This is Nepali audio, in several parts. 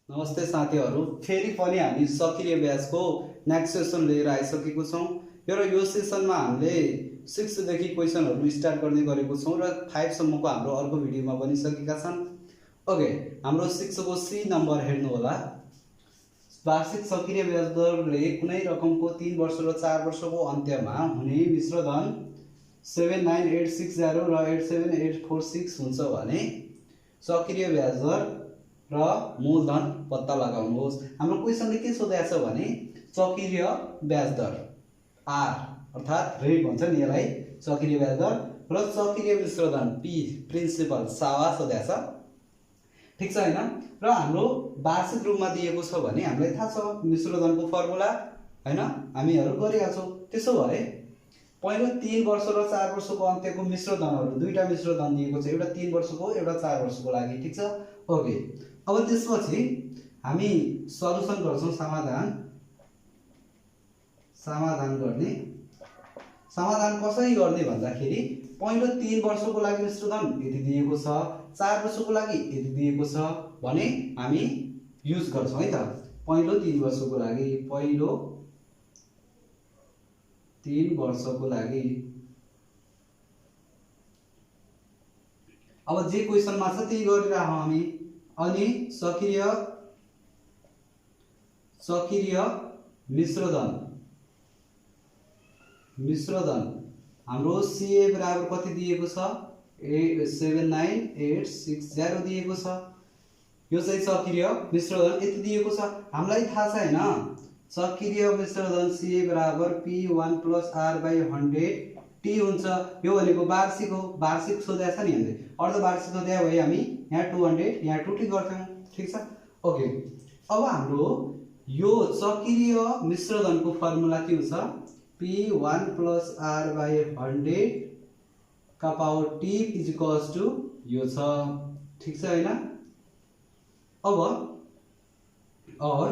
नमस्ते साथीहरु, फेरि पनि हामी सक्रिय ब्याजको नेक्स्ट सेसन लिएर आइसकेको छौं। यो सेसनमा हामीले 6 देखि क्वेशनहरु स्टार्ट गर्ने गरेको छौं र 5 सम्मको हाम्रो अर्को भिडियोमा बनिसकेका छन्। ओके, हाम्रो 6 को सी नम्बर हेर्नु होला। वार्षिक सक्रिय ब्याज दरले कुनै रकमको 3 वर्ष र 4 वर्षको अन्त्यमा हुने मिश्र धन 79860 र 87846 हुन्छ भने सक्रिय ब्याज दर र मूलधन पत्ता लगाउनुहोस्। हाम्रो क्वेशनले के सोधेको छ भने सक्रिय ब्याज दर आर अर्थात रेट भन्छ नि यसलाई, सक्रिय ब्याज दर र सक्रिय मिश्र धन पी प्रिन्सिपल सावा सोधेको छ। ठीक छ हैन? र हाम्रो वार्षिक रूपमा दिएको छ भने हामीलाई थाहा छ मिश्र धनको फर्मुला हैन, हामीहरु गरेका छौं। त्यसो भए पहिलो 3 वर्ष र 4 वर्षको अन्त्यको मिश्र धनहरु दुईटा मिश्र धन दिएको छ, एउटा 3 वर्षको एउटा 4 वर्षको लागि। ठीक छ? ओके, अब त्यसपछि हामी सल्युसन गर्छौं। समाधान कसरी गर्ने भन्दाखेरि पहिलो 3 वर्षको लागि मिश्र धन यति दिएको छ, 4 वर्षको लागि यति दिएको छ भने हामी युज गर्छौं है त। पहिलो 3 वर्षको लागि अब जे क्वेशनमा छ त्यही गरिराखौं हामी। अनि सक्रिय मिश्र धन हाम्रो सीए बराबर कति दिएको छ 79860 दिएको छ। यो चाहिँ सक्रिय मिश्र धन यति दिएको छ। हामीलाई थाहा छ हैन, सक्रिय मिश्र धन सीए बराबर P1 + R/100 टी हुन्छ। यो भनेको वार्षिक हो, वार्षिक सोधेको छ नि हामीले। अर्धवार्षिक सोधे भए हामी यहाँ 200 यहाँ 2 गर्थ्यौं। ठीक छ? ओके, अब हाम्रो यो सक्रिय मिश्र धनको फर्मुला के हुन्छ P1 + R/100 का पावर T = यो छ। ठीक छ हैन? अब और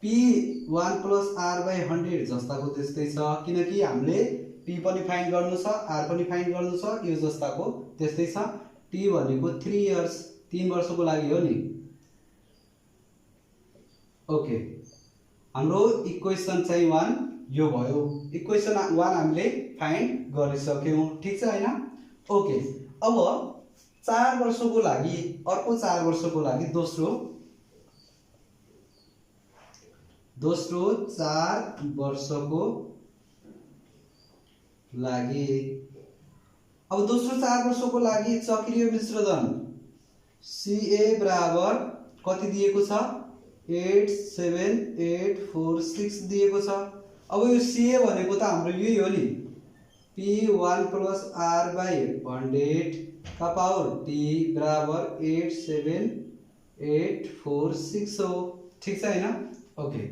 P1 + R/100 जस्ताको त्यस्तै छ, किनकि हामीले P पनि फाइन्ड गर्नु छ, R पनि फाइन्ड गर्नु छ, यो जस्ताको त्यस्तै छ। T भनेको 3 इयर्स 3 वर्षको लागि हो नि। ओके, हाम्रो इक्वेसन चाहिँ 1 यो भयो। इक्वेसन 1 हामीले फाइन्ड गरिसक्यौं। ठीक छ हैन? ओके, अब 4 वर्षको लागि अर्को 4 वर्षको लागि दोस्रो 4 वर्षको लागि अब दोस्रो 4 वर्षको लागि सक्रिय मिश्र धन CA बराबर कति दिएको छ 87846 दिएको छ। अब यो CA भनेको त हाम्रो यही हो नि, P1 + R/100 का पावर T बराबर 87846 हो। ठीक छ हैन? ओके,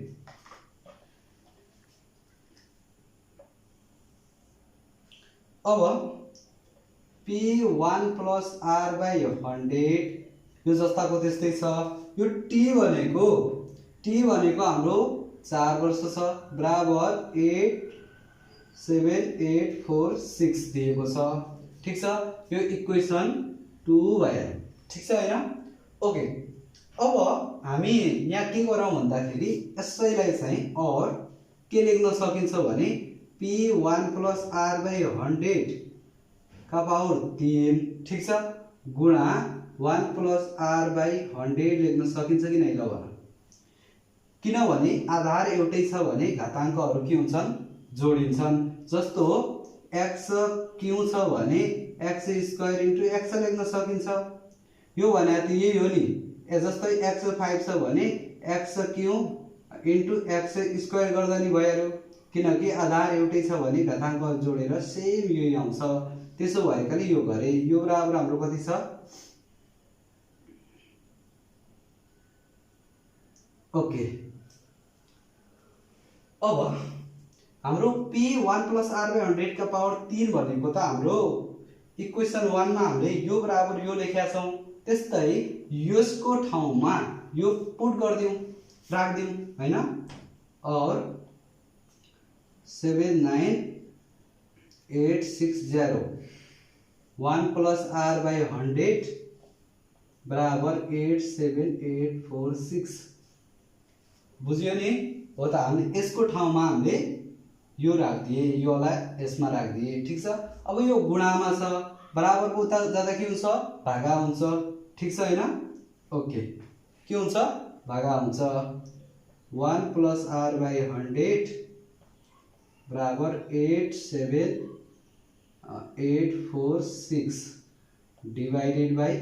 अब P1 + R/100 यो जस्ताको त्यस्तै छ। यो T भनेको हाम्रो 4 वर्ष छ बराबर 87846 दिएको छ। ठीक छ? यो इक्वेसन 2 भयो। ठीक छ हैन? ओके, अब हामी यहाँ के गरौँ भन्दाखेरि यसैलाई चाहिँ और के लेख्न सकिन्छ भने P1 + R/100 का पावर 3 ठीक छ गुणा 1 + R/100 लेख्न सकिन्छ कि नै? ल भन। किनभने आधार एउटै छ भने घाताङ्कहरु के हुन्छन् जोडिन्छन्। जस्तो x क्यू छ भने x² * x लेख्न सकिन्छ। यो भने त यही हो नि। जस्तै x5 छ भने x³ * x² गर्दा नि भइहाल्यो, किनकि आधार एउटै छ भने घाताङ्क जोडेर सेम यही आउँछ। त्यसो भएकाले यो गरे। यो बराबर हाम्रो कति छ? ओके, अब हाम्रो P1 + R/100 का पावर 3 भनेको त हाम्रो इक्वेसन 1 मा हामीले यो बराबर यो लेखेका छौं। त्यस्तै यसको ठाउँमा यो पुट गर्दियौ, राख्दियौ हैन? और 79860 1 + R/100 बराबर 87846 बुझ्यो नि। हो त हामीले यसको ठाउँमा हामीले यो राखिदिए, योलाई यसमा राखिदिए, ठीक छ। अब यो गुणामा छ, बराबरको उता जाँदा के हुन्छ भागा हुन्छ, ठीक छ हैन। ओके के हुन्छ भागा हुन्छ 1 + r/100 बराबर 87846 डिवाइडेड बाई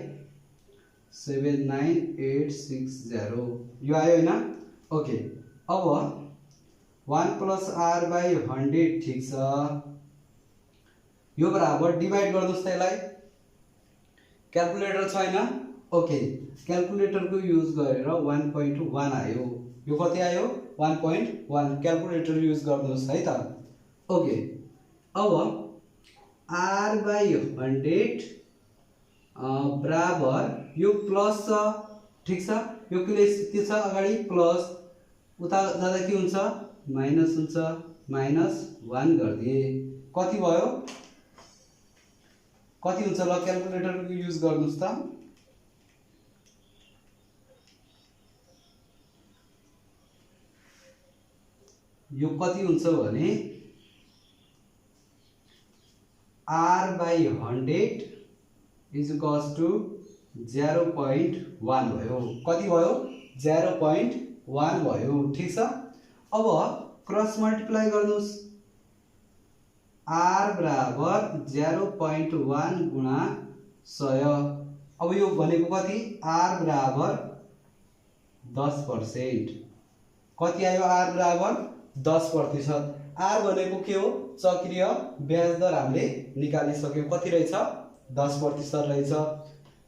79860 यो आयो हैन। ओके अब 1 + r/100 ठीक छ, यो बराबर डिवाइड गर्नुस् त यसलाई, क्याल्कुलेटर छैन। ओके क्याल्कुलेटरको युज गरेर 1.1 आयो, यो कति आयो 1.1, क्याल्कुलेटर युज गर्नुस् है त। ओके अब r/100 बराबर यो प्लस छ, ठीक छ, यो के छ अगाडि प्लस, उता जाँदा के हुन्छ माइनस हुन्छ, -1 गरिदिए कति भयो, कति हुन्छ ल क्याल्कुलेटरको युज गर्नुस् त। यो कति हुन्छ भने r/100 इज इक्वल्स टू 0.1 भयो, कति भयो 0.1 भयो, ठीक छ। अब क्रस मल्टिप्लाई गर्नुस्, r बराबर 0.1 गुणा 100, अब यो भनेको कति r बराबर 10%, कति आयो r बराबर 10%। r भनेको के हो चक्रीय ब्याज दर हामीले निकालिसक्यौं, कति रहेछ 10% रहेछ।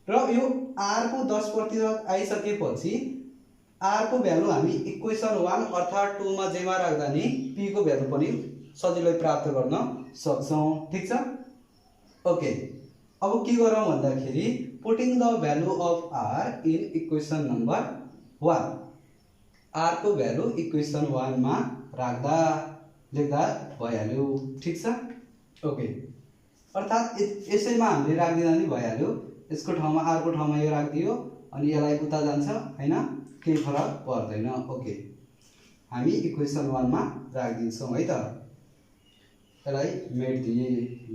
र यो r को 10% आइसकेपछि r को भ्यालु हामी इक्वेसन 1 अर्थात 2 मा जेमा राख्दा नि p को भ्यालु पनि सजिलै प्राप्त गर्न सक्छौं, ठीक छ। ओके अब के गरौँ भन्दाखेरि putting the value of r in equation number 1, r को भ्यालु इक्वेसन 1 मा राख्दा लेख्दा भइहाल्यो, ठीक छ। ओके अर्थात यसैमा हामीले राख्दिँदा नि भइहाल्यो, यसको ठाउँमा r को ठाउँमा यो राखिदियो अनि यसलाई उता जान्छ हैन, केही फरक पर्दैन। ओके हामी इक्वेसन 1 मा राखिदिन्छौं है त, यसलाई मेट्दिए ल।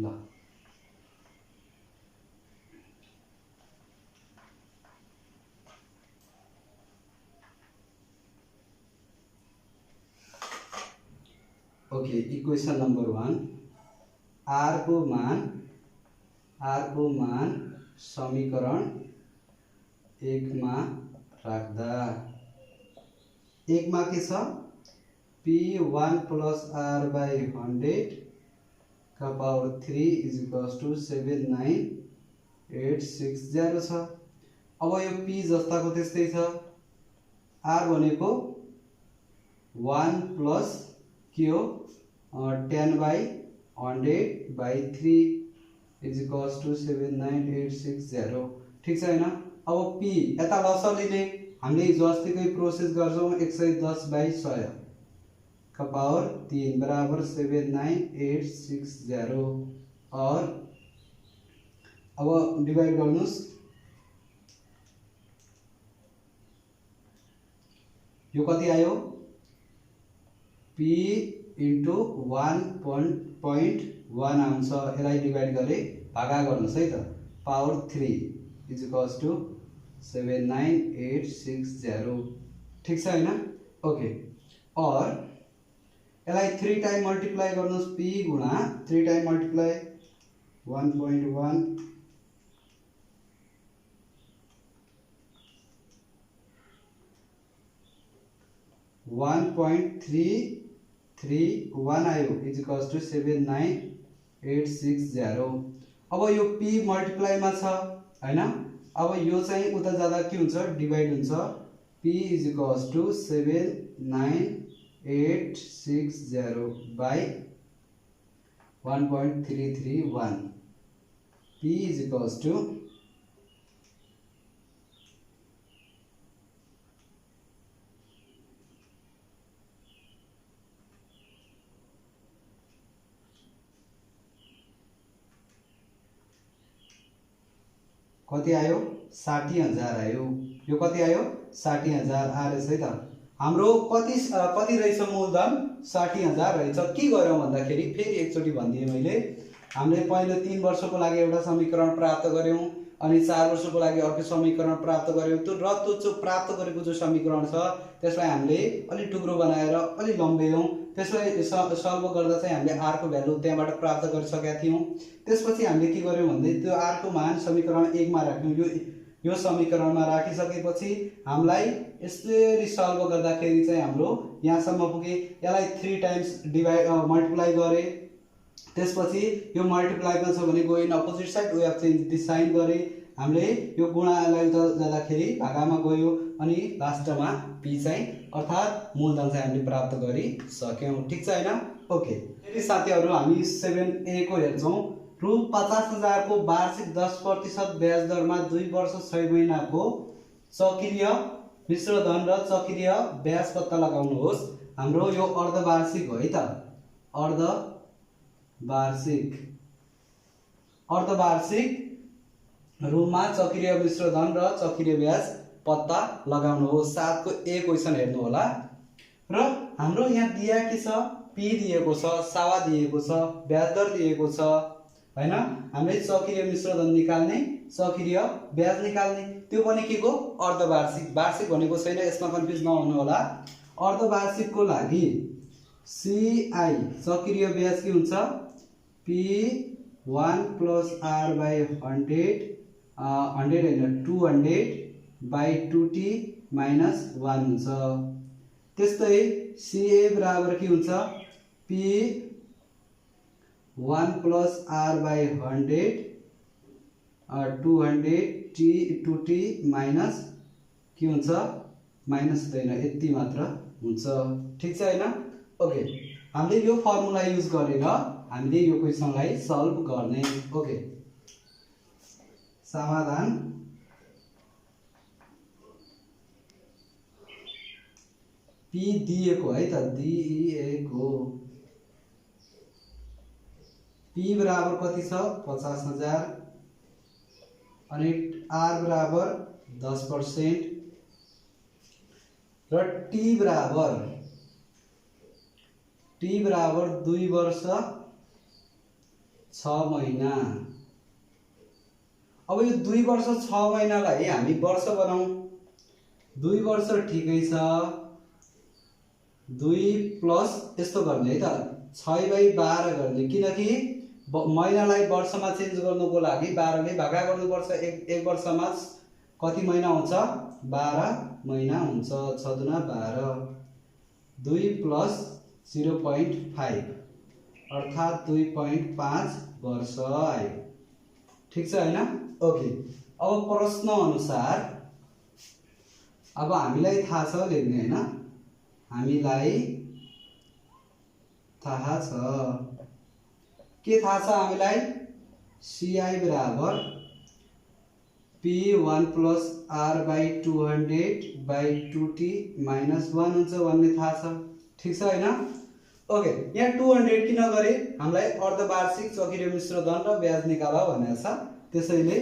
ओके इक्वेसन नंबर 1 r को मान समीकरण 1 मा राख्दा 1 मा के छ p1 + r/100 का पावर 3 इज इक्वल्स टू 79860 छ। अब यो p जस्ताको त्यस्तै छ, r भनेको 1 प्लस के हो 10/100/3 इज इक्वल्स टू 79860, ठीक छ हैन। अब p यता लसर लिने हामीले हिजो अस्तिकै प्रोसेस गर्छौं, 110/100 का पावर 3 बराबर 79860 और अब डिवाइड गर्नुस्, यो कति आयो p into 1.1 आउँछ, यसलाई डिवाइड गरे भागा गर्नुस् है त, पावर 3 इज इक्वल्स टू 79860, ठीक छ हैन। ओके और यसलाई 3 टाइम मल्टिप्लाई गर्नुस्, p गुणा 3 टाइम मल्टिप्लाई 1.1 1.331 आयो इज इक्वल्स टू 79860। अब यो p मल्टिप्लाई मा छ हैन, अब यो चाहिँ उता जाँदा के हुन्छ डिवाइड हुन्छ, p is equals to 79860/1.331, p is equals to कति आयो 60,000 आयो। यो कति आयो 60,000 आएछ है त। हाम्रो कति रहेछ मूलधन 60,000 रहेछ। के गर्यौं भन्दाखेरि फेरि एकचोटी भनिदिएँ मैले, हामीले पहिलो 3 वर्षको लागि एउटा समीकरण प्राप्त गर्यौं अनि 4 वर्षको लागि अर्को समीकरण प्राप्त गर्यौं। त्यो प्राप्त गरेको जो समीकरण छ त्यसलाई हामीले अलि टुक्रो बनाएर अलि लम्ब्यायौं। त्यसलाई सल्भ गर्दा चाहिँ हामीले r को भ्यालु त्यहाँबाट प्राप्त गरिसकेका थियौं। त्यसपछि हामीले के गर्यौं भन्दै त्यो r को मान समीकरण 1 मा राख्यौं। यो समीकरणमा राखिसकेपछि हामीलाई यसरी सल्भ गर्दाखेरि चाहिँ हाम्रो यहाँसम्म पुगे। यसलाई 3 टाइम्स मल्टिप्लाई गरे। त्यसपछि यो मल्टिप्लाईमा छ भने go in opposite side, we have change this sign गरे। हामीले यो गुणालाई जाँदाखेरि भागामा गयो अनि लास्टमा p चाहिँ अर्थात मूलधन चाहिँ हामीले प्राप्त गरिसक्यौं। ठीक छ हैन। ओके, फेरि साथीहरु हामी 7a को हेर्छौं। रु 50,000 को वार्षिक 10% ब्याज दरमा 2 वर्ष 6 महिनाको चक्रीय मिश्र धन र चक्रीय ब्याज पत्ता लगाउनुहोस्। हाम्रो यो अर्धवार्षिक हो है त। अर्धवार्षिक रुममा चक्रीय मिश्र धन र चक्रीय ब्याज पत्ता लगाउनुहोस्। 7 को ए क्वेशन हेर्नु होला। र हाम्रो यहाँ दिया के छ, p दिएको छ, सावा दिएको छ, ब्याज दर दिएको छ हैन। हामीले चक्रीय मिश्र धन निकाल्ने, चक्रीय ब्याज निकाल्ने, त्यो पनि के को अर्धवार्षिक। वार्षिक भनेको छैन, यसमा कन्फ्युज नहुनु होला। अर्धवार्षिक को लागि CI चक्रीय ब्याज के हुन्छ P1 + R/100 100 हैन 200/2t - 1 हुन्छ। त्यस्तै CA बराबर के हुन्छ P1 + R/100 200t के हुन्छ माइनस हुँदैन, यति मात्र हुन्छ। ठीक छ हैन। ओके, हामीले यो फर्मुला युज गरेर हामीले यो क्वेशनलाई सल्भ गर्ने। ओके, समाधान p दिएको है त, दिएको p बराबर कति छ 50,000 अनि r बराबर 10% र t बराबर 2 वर्ष 6 महिना। अब यो 2 वर्ष 6 महिनालाई हामी वर्ष बनाऊ। 2 वर्ष ठिकै छ, 2 प्लस यस्तो गर्ने है त 6/12 गर्ने, किनकि महिनालाई वर्षमा चेन्ज गर्नुको लागि 12 ले भागा गर्नुपर्छ। एक वर्षमा कति महिना हुन्छ 12 महिना हुन्छ। 6 दुना 12, 2 प्लस 0.5 अर्थात 2.5 वर्ष आयो। ठीक छ हैन। ओके, अब प्रश्न अनुसार अब हामीलाई थाहा छ लेख्ने हैन, हामीलाई थाहा छ के थाहा छ हामीलाई CI बराबर P1 + R/200/2t - 1 हुन्छ भन्ने थाहा छ। ठीक छ हैन। ओके, यहाँ 200 किन गरे, हामीलाई अर्धवार्षिक चक्रीय मिश्र धन र ब्याज निकाल भनेको छ। त्यसैले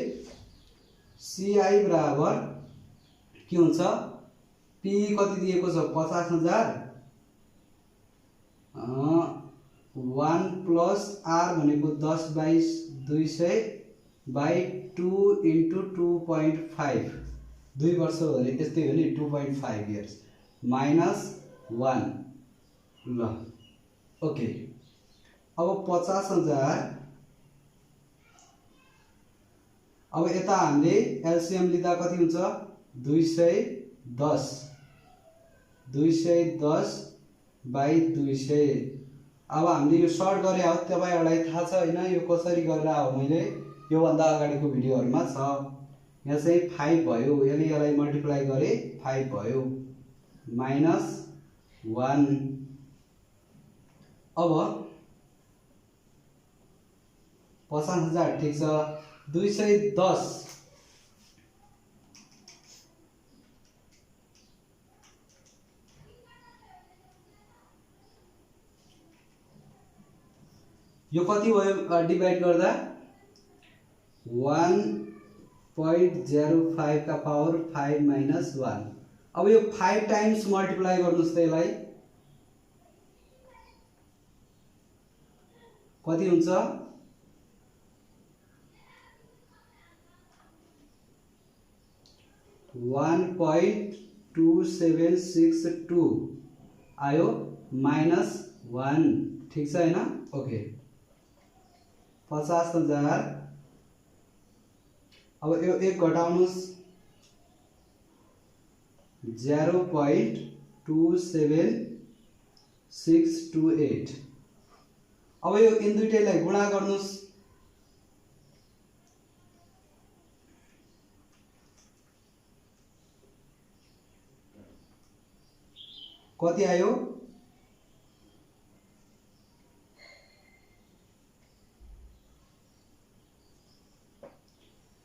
CI बराबर के हुन्छ, P कति दिएको छ 50,000 1 + R भनेको 10/200/2 × 2.5 2 वर्ष हो भने त्यस्तै हो नि 2.5 इयर्स -1 ल। ओके, अब 50,000 अब यता हामीले एलसीएम लिँदा कति हुन्छ 210 210/200। अब हामीले यो सर्ट गरे हो, तपाईहरुलाई थाहा छ हैन यो कसरी गरेर हो, मैले यो भन्दा अगाडिको भिडियोहरुमा छ। यहाँ चाहिँ 5 भयो, यसलाई मल्टिप्लाई गरे 5 भयो -1। अब 50,000 ठीक छ, 210 यो कति भयो डिवाइड गर्दा 1 0.05 का पावर 5 माइनस 1। अब यो 5 टाइम्स मल्टिप्लाई गर्नुस् त यसलाई कति हुन्छ 1.2762 आयो माइनस 1 ठीक छ हैन ओके 50,000 अब यो एक घटाउनुस् 0.27628 अब यो इन दुईटैलाई गुणा गर्नुस् कति आयो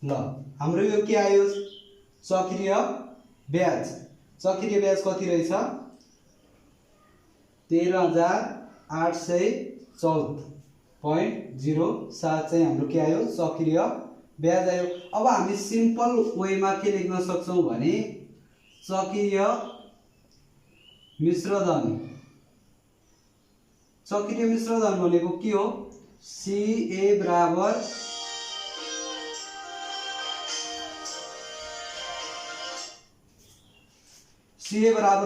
ल हाम्रो यो के आयो चक्रीय ब्याज कति रहेछ 13,814.07 चाहिँ हाम्रो के आयो चक्रीय ब्याज आयो। अब हामी सिम्पल वेमा के लेख्न सक्छौं भने चक्रीय मिश्रधन भनेको के हो CA बराबर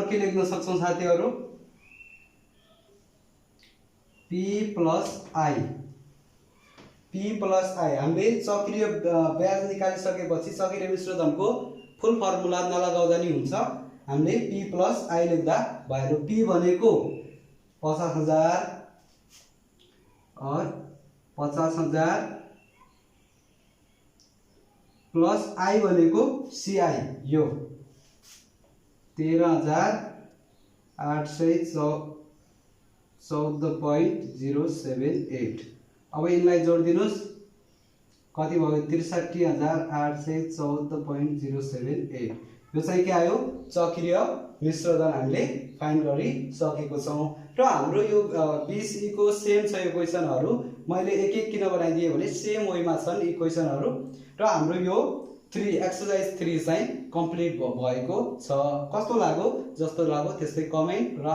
के लेख्न सक्छौं साथीहरु P प्लस I हामीले चक्रीय ब्याज निकालिसकेपछि चक्रीय मिश्रधनको फुल फर्मुला नलगाउँदा नि हुन्छ हामीले P प्लस I लेख्दा भयो। P भनेको 50,000 और 50,000 प्लस I भनेको CI यो 13,814.078 अब यिनलाई जोड दिनुस् कति भयो 63,814.078 यो चाहिँ के आयो चक्रीय मिश्रधन हामीले फाइन्ड गरिसकेको छौं र हाम्रो यो 20E को सेम छ यो क्वेशनहरु मैले एक एक किन बनाइदिए भने सेम वेमा छन् यी क्वेशनहरु र हाम्रो यो 3 एक्सरसाइज 3 चाहिँ कम्प्लिट भएको छ। कस्तो लाग्यो जस्तो लाग्यो त्यस्तै कमेन्ट र